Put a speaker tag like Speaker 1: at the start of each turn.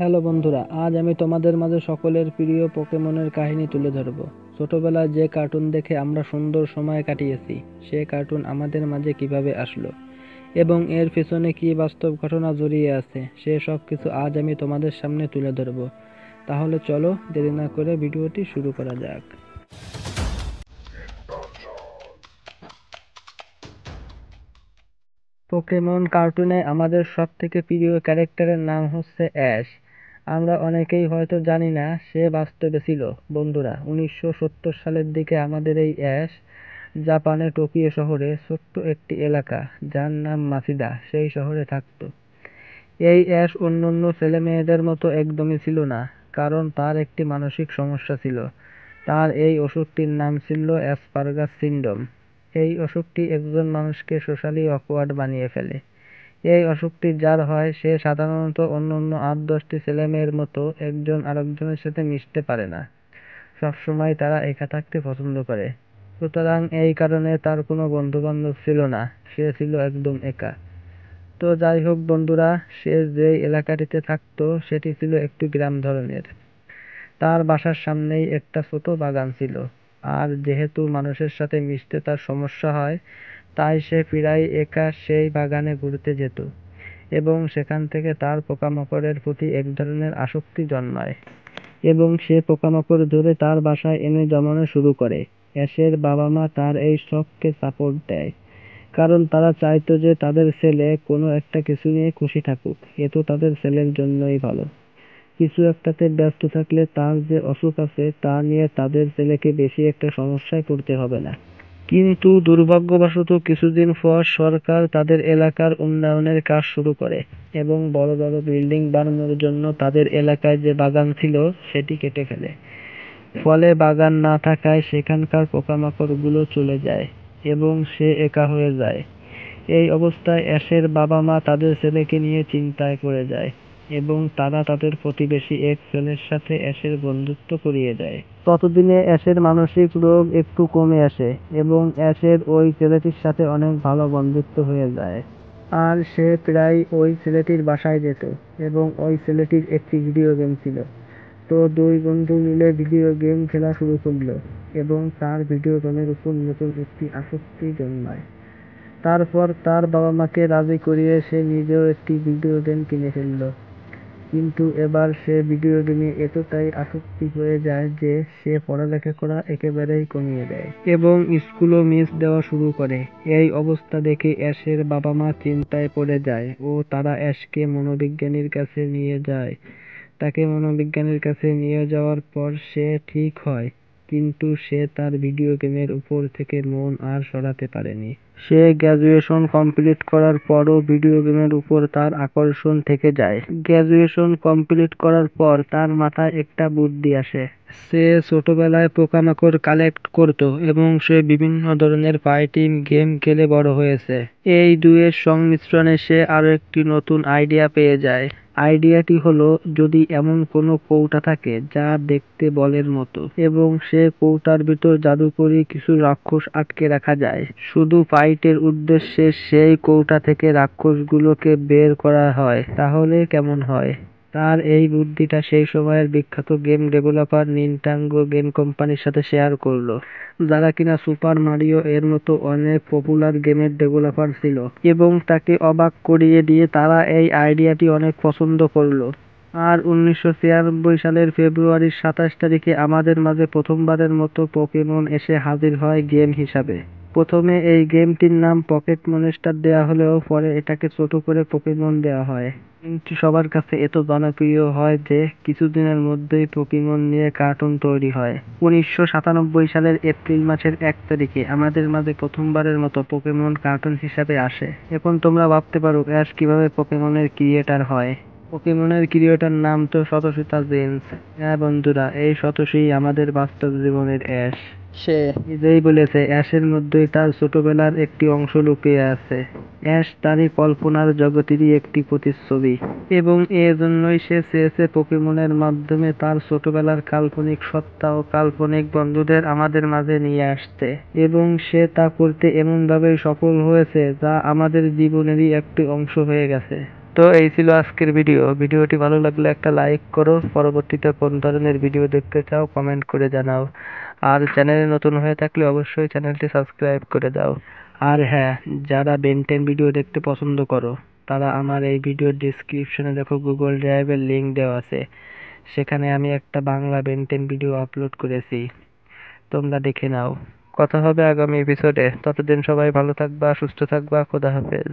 Speaker 1: Hello বন্ধুরা, আজ আমি তোমাদের মাঝে সকলের প্রিয় পোকেমনের কাহিনী তুলে ধরব। ছোটবেলায় যে কার্টুন দেখে আমরা সুন্দর সময় কাটিয়েছি, সে কার্টুন আমাদের মাঝে কিভাবে আসলো এবং এর পেছনে কি বাস্তব ঘটনা জড়িয়ে আছে, সে সব কিছু আজ আমি তোমাদের সামনে তুলে ধরব। তাহলে চলো দেরি না করে ভিডিওটি শুরু করা যাক। পোকেমন কার্টুনে আমাদের সব থেকে প্রিয় ক্যারেক্টারের নাম হচ্ছে অ্যাশ। আমরা অনেকেই হয়তো জানি না সে বাস্তবে ছিল। বন্ধুরা, 1970 সালের দিকে আমাদের এই অ্যাশ জাপানের টোকিও শহরে ছোট্ট একটি এলাকা, যার নাম মাসিদা, সেই শহরে থাকতো। এই অ্যাশ অন্যান্য ছেলেমেয়েদের মতো একদমই ছিল না, কারণ তার একটি মানসিক সমস্যা ছিল। তার এই অসুখটির নাম ছিল অ্যাসপারগাস সিন্ড্রোম। এই অসুখটি একজন মানুষকে সোশ্যালি অকওয়ার্ড বানিয়ে ফেলে। এই অসুখটি যার হয়, সে সাধারণত অন্যান্য 8-10টি ছেলেমেয়ের মতো একজন আরেকজনের সাথে মিশতে পারে না। সবসময় তারা একা থাকতে পছন্দ করে। সুতরাং এই কারণে তার কোনো বন্ধু-বান্ধব ছিল না, সে ছিল একদম একা। তো যাই হোক বন্ধুরা, সে যে এলাকাটিতে থাকতো সেটি ছিল একটু গ্রাম ধরনের। তার বাসার সামনেই একটা ছোট বাগান ছিল। আর যেহেতু মানুষের সাথে মিশতে তার সমস্যা হয়, তাই সে প্রায় একা সেই বাগানে ঘুরতে যেত এবং সেখান থেকে তার পোকামাকড়ের প্রতি এক ধরনের আসক্তি জন্মায় এবং সে পোকামাকড় ধরে তার বাসায় এনে জমানো শুরু করে। অ্যাশের বাবা-মা তার এই শখকে সাপোর্ট দেয়, কারণ তারা চাইতো যে তাদের ছেলে কোনো একটা কিছু নিয়ে খুশি থাকুক, এ তো তাদের ছেলের জন্যই ভালো। কিছু একটাতে ব্যস্ত থাকলে তার যে অসুখ আছে তা নিয়ে তাদের ছেলেকে বেশি একটা সমস্যায় পড়তে হবে না। কিন্তু দুর্ভাগ্যবশত কিছুদিন পর সরকার তাদের এলাকার উন্নয়নের কাজ শুরু করে এবং বড় বড় বিল্ডিং বানানোর জন্য তাদের এলাকায় যে বাগান ছিল সেটি কেটে ফেলে। ফলে বাগান না থাকায় সেখানকার পোকামাকড়গুলো চলে যায় এবং সে একা হয়ে যায়। এই অবস্থায় অ্যাশের বাবা-মা তাদের ছেলেকে নিয়ে চিন্তায় পড়ে যায় এবং তারা তাদের প্রতিবেশী এক ছেলের সাথে অ্যাশের বন্ধুত্ব করিয়ে দেয়। ততদিনে অ্যাশের মানসিক রোগ একটু কমে আসে এবং অ্যাশের ওই ছেলেটির সাথে অনেক ভালো বন্ধুত্ব হয়ে যায়। আর সে প্রায় ওই ছেলেটির বাসায় যেত এবং ওই ছেলেটির একটি ভিডিও গেম ছিল। তো দুই বন্ধু মিলে ভিডিও গেম খেলা শুরু করলো এবং তার ভিডিও গেমের উপর নতুন একটি আসক্তি জন্মায়। তারপর তার বাবা-মাকে রাজি করিয়ে সে নিজেও একটি ভিডিও গেম কিনে ফেলল। কিন্তু এবার সে ভিডিও গেমে এতটাই আসক্তি হয়ে যায় যে সে পড়ালেখা করা একেবারেই কমিয়ে দেয় এবং স্কুলও মিস দেওয়া শুরু করে। এই অবস্থা দেখে অ্যাশের বাবা-মা চিন্তায় পড়ে যায় ও তারা অ্যাশকে মনোবিজ্ঞানীর কাছে নিয়ে যায়। তাকে মনোবিজ্ঞানীর কাছে নিয়ে যাওয়ার পর সে ঠিক হয়, কিন্তু সে তার ভিডিও গেমের উপর থেকে মন আর সরাতে পারেনি। সে গ্র্যাজুয়েশন কমপ্লিট করার পরও ভিডিও গেমের উপর তার আকর্ষণ থেকে যায়। গ্র্যাজুয়েশন কমপ্লিট করার পর তার মাথায় একটা বুদ্ধি আসে। সে ছোটবেলায় পোকামাকড় কালেক্ট করতো এবং সে বিভিন্ন ধরনের ফাইটিং গেম খেলে বড় হয়েছে। এই দুয়ের সংমিশ্রণে সে আরো একটি নতুন আইডিয়া পেয়ে যায়। আইডিয়াটি হলো, যদি এমন কোনো কৌটা থাকে যা দেখতে বলের মতো এবং সে কৌটার ভিতর জাদুকরি কিছু রাক্ষস আটকে রাখা যায়, শুধু ফাইটের উদ্দেশ্যে সেই কৌটা থেকে রাক্ষসগুলোকে বের করা হয়, তাহলে কেমন হয়? তার এই বুদ্ধিটা সেই সময়ের বিখ্যাত গেম ডেভেলপার নিনটেন্ডো গেম কোম্পানির সাথে শেয়ার করলো, যারা কিনা সুপার মারিও এর মতো অনেক পপুলার গেমের ডেভেলপার ছিল, এবং তাকে অবাক করিয়ে দিয়ে তারা এই আইডিয়াটি অনেক পছন্দ করলো। আর 1996 সালের ফেব্রুয়ারির 27 তারিখে আমাদের মাঝে প্রথমবারের মতো পোকেমন এসে হাজির হয় গেম হিসাবে। প্রথমে এই গেমটির নাম পকেট মনস্টার দেওয়া হলেও পরে এটাকে ছোট করে পোকেমন দেওয়া হয়। গেমটি সবার কাছে এত জনপ্রিয় হয় যে কিছুদিনের মধ্যেই পোকেমন নিয়ে কার্টুন তৈরি হয়। 1997 সালের এপ্রিল মাসের 1 তারিখে আমাদের মাঝে প্রথমবারের মতো পোকেমন কার্টুন হিসাবে আসে। এখন তোমরা ভাবতে পারো অ্যাশ কিভাবে পোকেমনের ক্রিয়েটার হয়। পোকেমনের ক্রিয়েটার নাম তো সতোশি জেন্স। হ্যাঁ বন্ধুরা, এই সতোশি আমাদের বাস্তব জীবনের অ্যাশ। সে নিজেই বলেছে অ্যাশের মধ্যেই তার ছোটবেলার একটি অংশ লুকিয়ে আছে। অ্যাশ তারই কল্পনার জগতেরই একটি প্রতিচ্ছবি এবং এজন্যই সে চেয়েছে পোকেমনের মাধ্যমে তার ছোটবেলার কাল্পনিক সত্তা ও কাল্পনিক বন্ধুদের আমাদের মাঝে নিয়ে আসতে, এবং সে তা করতে এমনভাবেই সফল হয়েছে যা আমাদের জীবনেরই একটি অংশ হয়ে গেছে। তো এই ছিল আজকের ভিডিওটি ভালো লাগলে একটা লাইক করো, পরবর্তীতে কোন ধরনের ভিডিও দেখতে চাও কমেন্ট করে জানাও, আর চ্যানেলে নতুন হয়ে থাকলে অবশ্যই চ্যানেলটি সাবস্ক্রাইব করে দাও। আর হ্যাঁ, যারা বেনটেন ভিডিও দেখতে পছন্দ করো তারা আমার এই ভিডিওর ডিসক্রিপশনে দেখো গুগল ড্রাইভের লিংক দেওয়া আছে, সেখানে আমি একটা বাংলা বেনটেন ভিডিও আপলোড করেছি, তোমরা দেখে নাও। কথা হবে আগামী এপিসোডে, ততদিন সবাই ভালো থাকবা, সুস্থ থাকবা, খোদা হাফেজ।